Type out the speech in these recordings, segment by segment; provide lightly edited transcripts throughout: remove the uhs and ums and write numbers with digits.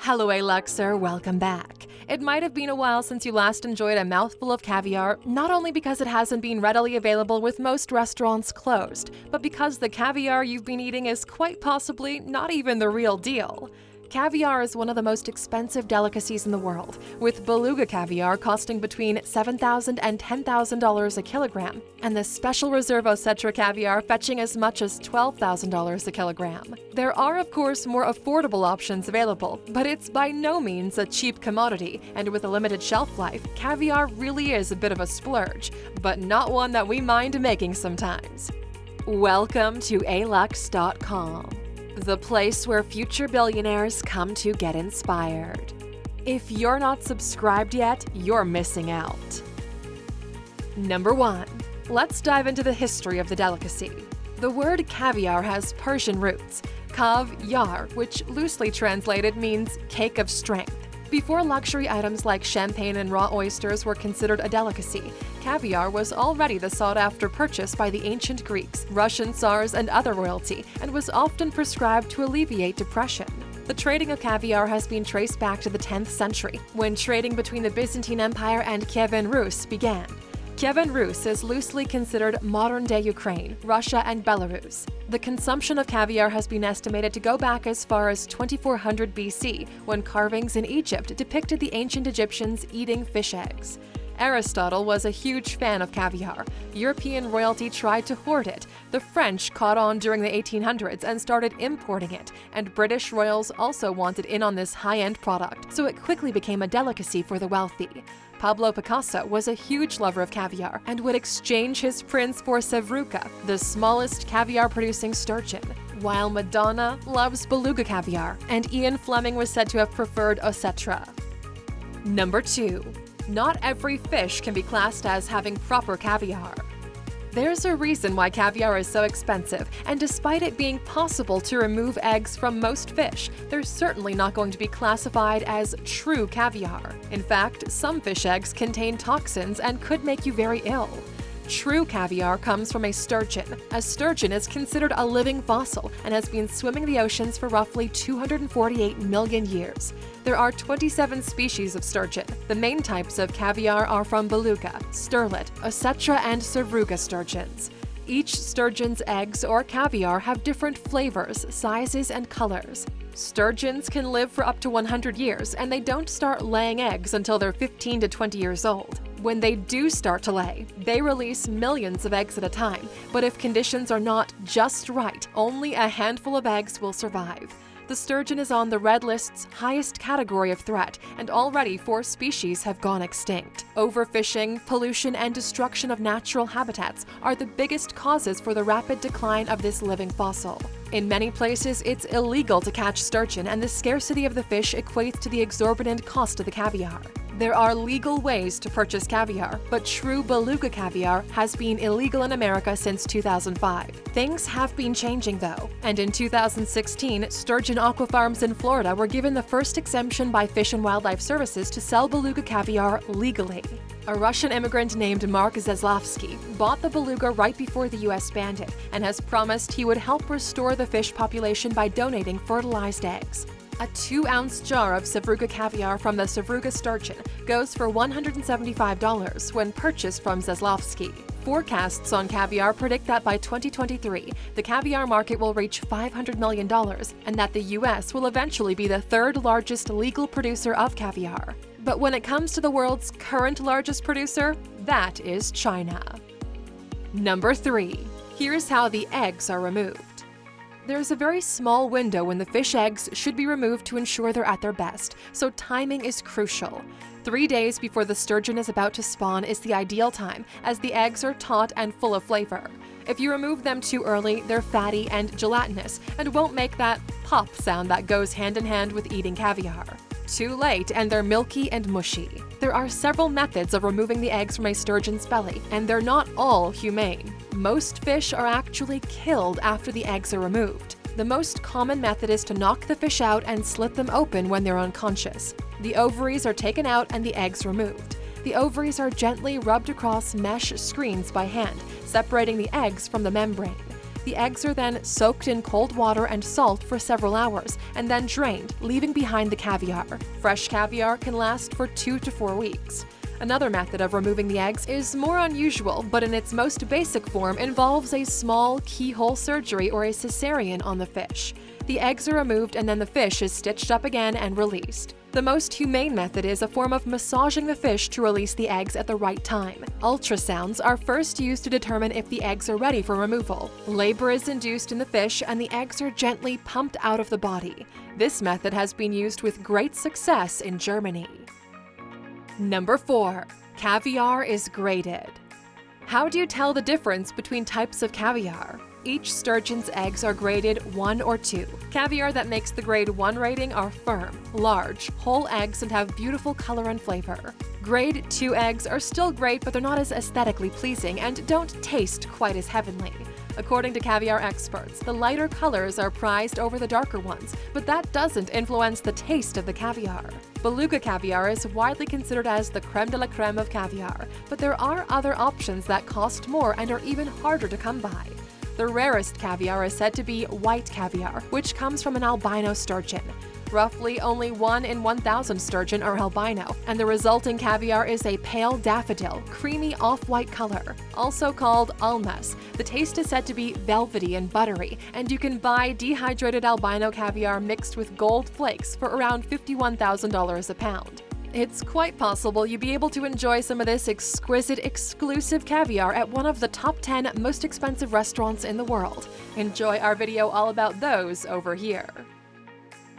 Hello Aluxer, welcome back. It might have been a while since you last enjoyed a mouthful of caviar, not only because it hasn't been readily available with most restaurants closed, but because the caviar you've been eating is quite possibly not even the real deal. Caviar is one of the most expensive delicacies in the world, with Beluga caviar costing between $7,000 and $10,000 a kilogram, and the Special Reserve Osetra caviar fetching as much as $12,000 a kilogram. There are, of course, more affordable options available, but it's by no means a cheap commodity, and with a limited shelf life, caviar really is a bit of a splurge, but not one that we mind making sometimes. Welcome to Alux.com. The place where future billionaires come to get inspired. If you're not subscribed yet, you're missing out. Number 1. Let's dive into the history of the delicacy. The word caviar has Persian roots, kav-yar, which loosely translated means cake of strength. Before luxury items like champagne and raw oysters were considered a delicacy, caviar was already the sought-after purchase by the ancient Greeks, Russian Tsars, and other royalty, and was often prescribed to alleviate depression. The trading of caviar has been traced back to the 10th century, when trading between the Byzantine Empire and Caviar Rus began. Caviar Rus is loosely considered modern-day Ukraine, Russia, and Belarus. The consumption of caviar has been estimated to go back as far as 2400 BC, when carvings in Egypt depicted the ancient Egyptians eating fish eggs. Aristotle was a huge fan of caviar. European royalty tried to hoard it. The French caught on during the 1800s and started importing it, and British royals also wanted in on this high-end product, so it quickly became a delicacy for the wealthy. Pablo Picasso was a huge lover of caviar and would exchange his prints for sevruca, the smallest caviar-producing sturgeon, while Madonna loves beluga caviar, and Ian Fleming was said to have preferred osetra. Number 2. Not every fish can be classed as having proper caviar. There's a reason why caviar is so expensive, and despite it being possible to remove eggs from most fish, they're certainly not going to be classified as true caviar. In fact, some fish eggs contain toxins and could make you very ill. True caviar comes from a sturgeon. A sturgeon is considered a living fossil and has been swimming the oceans for roughly 248 million years. There are 27 species of sturgeon. The main types of caviar are from beluga, sterlet, osetra, and sevruga sturgeons. Each sturgeon's eggs or caviar have different flavors, sizes, and colors. Sturgeons can live for up to 100 years, and they don't start laying eggs until they're 15 to 20 years old. When they do start to lay, they release millions of eggs at a time, but if conditions are not just right, only a handful of eggs will survive. The sturgeon is on the Red List's highest category of threat, and already 4 species have gone extinct. Overfishing, pollution, and destruction of natural habitats are the biggest causes for the rapid decline of this living fossil. In many places, it's illegal to catch sturgeon, and the scarcity of the fish equates to the exorbitant cost of the caviar. There are legal ways to purchase caviar, but true beluga caviar has been illegal in America since 2005. Things have been changing though, and in 2016, sturgeon aqua farms in Florida were given the first exemption by Fish and Wildlife Services to sell beluga caviar legally. A Russian immigrant named Mark Zaslavsky bought the beluga right before the U.S. banned it and has promised he would help restore the fish population by donating fertilized eggs. A 2-ounce jar of sevruga caviar from the sevruga sturgeon goes for $175 when purchased from Zaslavsky. Forecasts on caviar predict that by 2023, the caviar market will reach $500 million, and that the U.S. will eventually be the 3rd largest legal producer of caviar. But when it comes to the world's current largest producer, that is China. Number 3. Here's how the eggs are removed. There's a very small window when the fish eggs should be removed to ensure they're at their best, so timing is crucial. 3 days before the sturgeon is about to spawn is the ideal time, as the eggs are taut and full of flavor. If you remove them too early, they're fatty and gelatinous and won't make that pop sound that goes hand in hand with eating caviar. Too late and they're milky and mushy. There are several methods of removing the eggs from a sturgeon's belly, and they're not all humane. Most fish are actually killed after the eggs are removed. The most common method is to knock the fish out and slit them open when they're unconscious. The ovaries are taken out and the eggs removed. The ovaries are gently rubbed across mesh screens by hand, separating the eggs from the membrane. The eggs are then soaked in cold water and salt for several hours, and then drained, leaving behind the caviar. Fresh caviar can last for 2 to 4 weeks. Another method of removing the eggs is more unusual, but in its most basic form involves a small keyhole surgery or a cesarean on the fish. The eggs are removed and then the fish is stitched up again and released. The most humane method is a form of massaging the fish to release the eggs at the right time. Ultrasounds are first used to determine if the eggs are ready for removal. Labor is induced in the fish and the eggs are gently pumped out of the body. This method has been used with great success in Germany. Number 4. Caviar is grated. How do you tell the difference between types of caviar? Each sturgeon's eggs are graded 1 or 2. Caviar that makes the grade 1 rating are firm, large, whole eggs and have beautiful color and flavor. Grade 2 eggs are still great, but they're not as aesthetically pleasing and don't taste quite as heavenly. According to caviar experts, the lighter colors are prized over the darker ones, but that doesn't influence the taste of the caviar. Beluga caviar is widely considered as the creme de la creme of caviar, but there are other options that cost more and are even harder to come by. The rarest caviar is said to be white caviar, which comes from an albino sturgeon. Roughly only 1 in 1,000 sturgeon are albino, and the resulting caviar is a pale daffodil, creamy off-white color. Also called almas, the taste is said to be velvety and buttery, and you can buy dehydrated albino caviar mixed with gold flakes for around $51,000 a pound. It's quite possible you'll be able to enjoy some of this exquisite, exclusive caviar at one of the top 10 most expensive restaurants in the world. Enjoy our video all about those over here.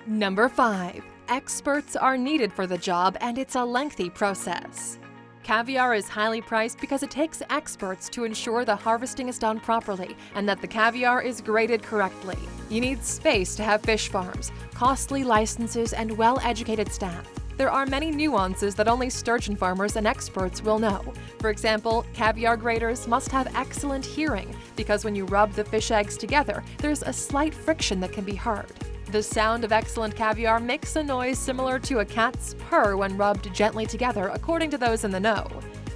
Number 5. Experts are needed for the job and it's a lengthy process. Caviar is highly priced because it takes experts to ensure the harvesting is done properly and that the caviar is graded correctly. You need space to have fish farms, costly licenses, and well-educated staff. There are many nuances that only sturgeon farmers and experts will know. For example, caviar graders must have excellent hearing because when you rub the fish eggs together, there's a slight friction that can be heard. The sound of excellent caviar makes a noise similar to a cat's purr when rubbed gently together, according to those in the know.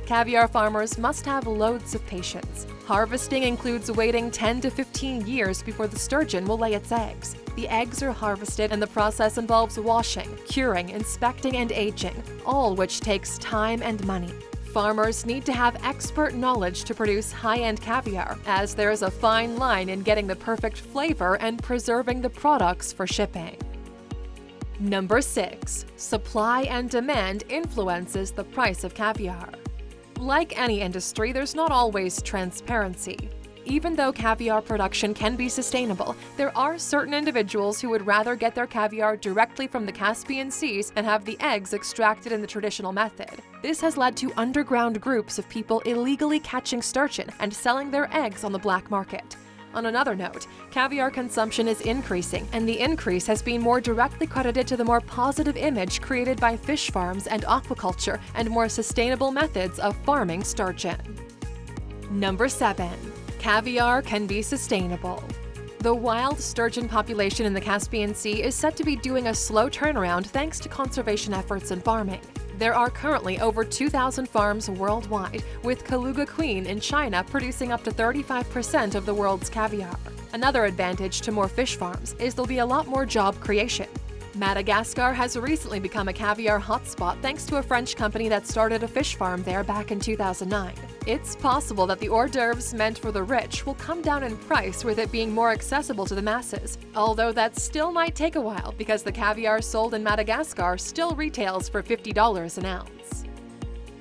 Caviar farmers must have loads of patience. Harvesting includes waiting 10 to 15 years before the sturgeon will lay its eggs. The eggs are harvested and the process involves washing, curing, inspecting, and aging, all which takes time and money. Farmers need to have expert knowledge to produce high-end caviar, as there is a fine line in getting the perfect flavor and preserving the products for shipping. Number 6. Supply and demand influences the price of caviar. Like any industry, there's not always transparency. Even though caviar production can be sustainable, there are certain individuals who would rather get their caviar directly from the Caspian Seas and have the eggs extracted in the traditional method. This has led to underground groups of people illegally catching sturgeon and selling their eggs on the black market. On another note, caviar consumption is increasing, and the increase has been more directly credited to the more positive image created by fish farms and aquaculture and more sustainable methods of farming sturgeon. Number 7. Caviar can be sustainable. The wild sturgeon population in the Caspian Sea is said to be doing a slow turnaround thanks to conservation efforts in farming. There are currently over 2,000 farms worldwide, with Beluga Queen in China producing up to 35% of the world's caviar. Another advantage to more fish farms is there'll be a lot more job creation. Madagascar has recently become a caviar hotspot thanks to a French company that started a fish farm there back in 2009. It's possible that the hors d'oeuvres meant for the rich will come down in price with it being more accessible to the masses, although that still might take a while because the caviar sold in Madagascar still retails for $50 an ounce.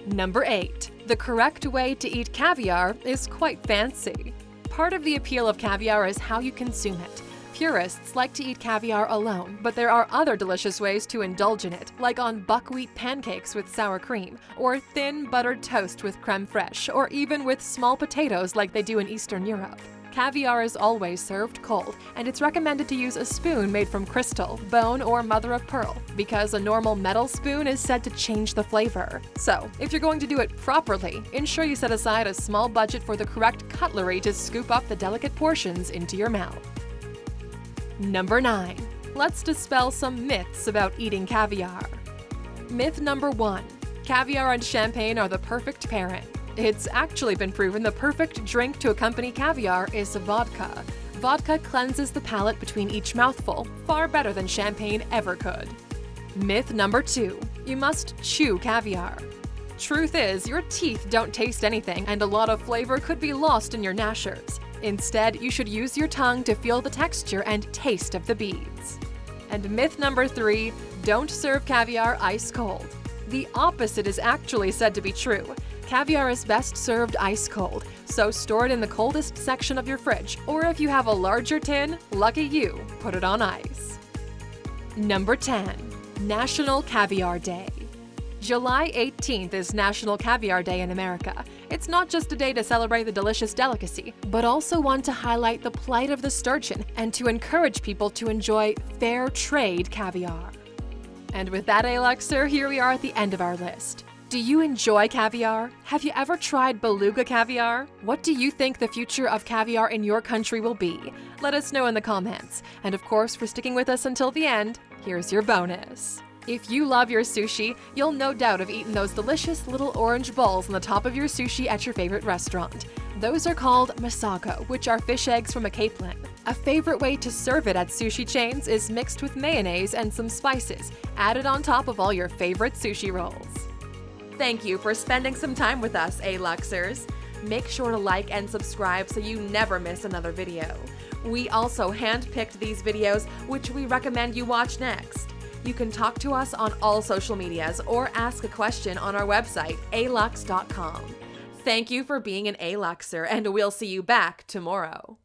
Number 8. The correct way to eat caviar is quite fancy. Part of the appeal of caviar is how you consume it. Purists like to eat caviar alone, but there are other delicious ways to indulge in it, like on buckwheat pancakes with sour cream, or thin buttered toast with crème fraîche, or even with small potatoes like they do in Eastern Europe. Caviar is always served cold, and it's recommended to use a spoon made from crystal, bone, or mother of pearl, because a normal metal spoon is said to change the flavor. So, if you're going to do it properly, ensure you set aside a small budget for the correct cutlery to scoop up the delicate portions into your mouth. Number 9. Let's dispel some myths about eating caviar. Myth number 1. Caviar and champagne are the perfect pairing. It's actually been proven the perfect drink to accompany caviar is vodka. Vodka cleanses the palate between each mouthful, far better than champagne ever could. Myth number 2. You must chew caviar. Truth is, your teeth don't taste anything, and a lot of flavor could be lost in your gnashers. Instead, you should use your tongue to feel the texture and taste of the beads. And myth number 3, don't serve caviar ice cold. The opposite is actually said to be true. Caviar is best served ice cold, so store it in the coldest section of your fridge, or if you have a larger tin, lucky you, put it on ice. Number 10. National Caviar Day. July 18th is National Caviar Day in America. It's not just a day to celebrate the delicious delicacy, but also one to highlight the plight of the sturgeon and to encourage people to enjoy fair trade caviar. And with that, Aluxer, here we are at the end of our list. Do you enjoy caviar? Have you ever tried Beluga caviar? What do you think the future of caviar in your country will be? Let us know in the comments. And of course, for sticking with us until the end, here's your bonus. If you love your sushi, you'll no doubt have eaten those delicious little orange balls on the top of your sushi at your favorite restaurant. Those are called masago, which are fish eggs from a capelin. A favorite way to serve it at sushi chains is mixed with mayonnaise and some spices, added on top of all your favorite sushi rolls. Thank you for spending some time with us, Aluxers. Make sure to like and subscribe so you never miss another video. We also hand-picked these videos, which we recommend you watch next. You can talk to us on all social medias or ask a question on our website, Alux.com. Thank you for being an Aluxer, and we'll see you back tomorrow.